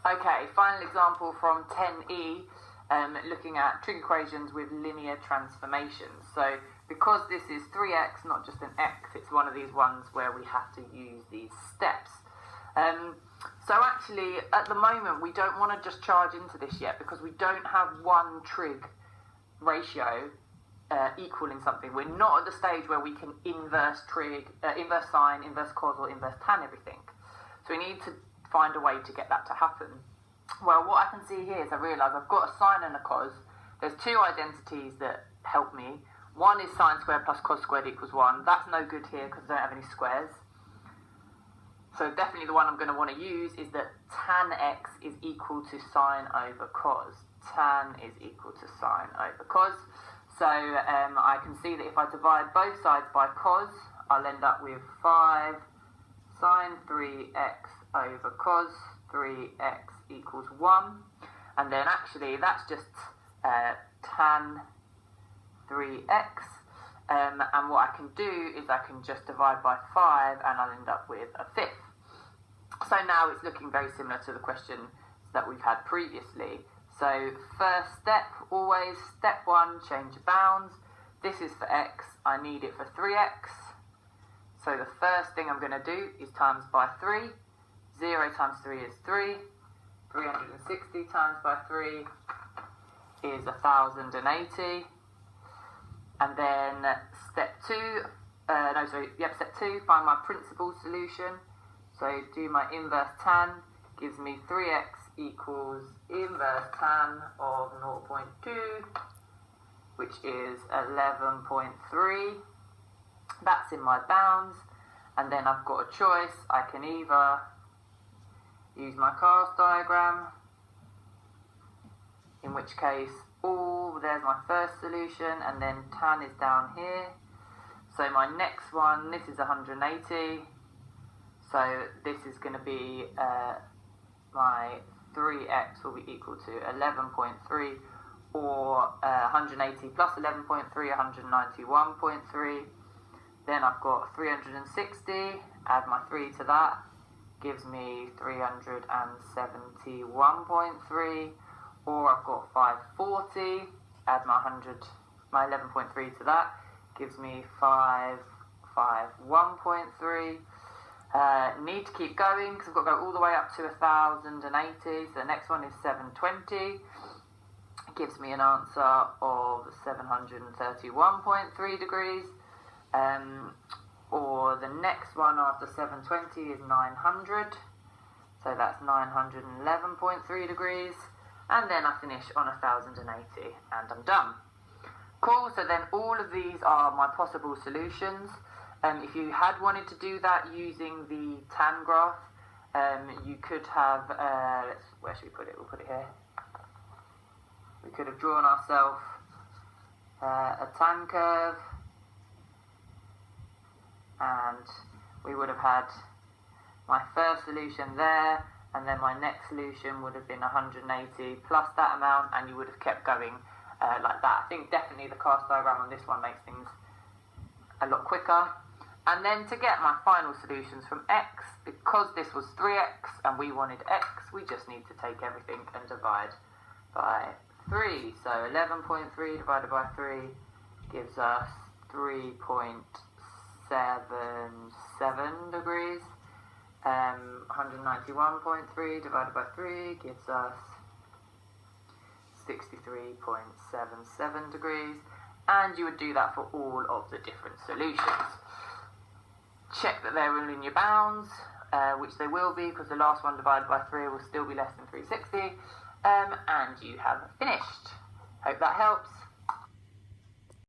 Okay, final example from 10E, looking at trig equations with linear transformations. So because this is 3x, not just an x, it's one of these ones where we have to use these steps. So actually, at the moment, we don't want to just charge into this yet because we don't have one trig ratio equaling something. We're not at the stage where we can inverse trig, inverse sine, inverse cos, or inverse tan everything. So we need to find a way to get that to happen. Well, what I can see here is I realise I've got a sine and a cos. There's two identities that help me. One is sine squared plus cos squared equals 1. That's no good here because I don't have any squares. So definitely the one I'm going to want to use is that tan x is equal to sine over cos. Tan is equal to sine over cos. So I can see that if I divide both sides by cos, I'll end up with 5 sine 3x over cos 3x equals 1. And then actually that's just tan 3x. And what I can do is I can just divide by 5 and I'll end up with a fifth. So now it's looking very similar to the question that we've had previously. So first step, always step 1, change of bounds. This is for x, I need it for 3x. So the first thing I'm going to do is times by 3. 0 times 3 is 3. 360 times by 3 is 1080. And then step 2, step 2, find my principal solution. So do my inverse tan, gives me 3x equals inverse tan of 0.2, which is 11.3. That's in my bounds. And then I've got a choice. I can either use my cast diagram, in which case there's my first solution, and then tan is down here. So my next one, this is 180. So this is going to be my 3x will be equal to 11.3, or 180 plus 11.3, 191.3. Then I've got 360, add my 3 to that, gives me 371.3, or I've got 540, add my 11.3 to that, gives me 551.3. Need to keep going because I've got to go all the way up to 1080. So the next one is 720. It gives me an answer of 731.3 degrees. Or the next one after 720 is 900. So that's 911.3 degrees. And then I finish on 1080 and I'm done. Cool, so then all of these are my possible solutions. If you had wanted to do that using the tan graph, you could have, where should we put it? We'll put it here. We could have drawn ourselves a tan curve, and we would have had my first solution there, and then my next solution would have been 180 plus that amount, and you would have kept going like that. I think definitely the cast diagram on this one makes things a lot quicker. And then to get my final solutions from x, because this was 3x and we wanted x, we just need to take everything and divide by 3. So 11.3 divided by 3 gives us 3.77 degrees. 191.3 divided by 3 gives us 63.77 degrees. And you would do that for all of the different solutions. Check that they're within your bounds, which they will be because the last one divided by 3 will still be less than 360. And you have finished. Hope that helps.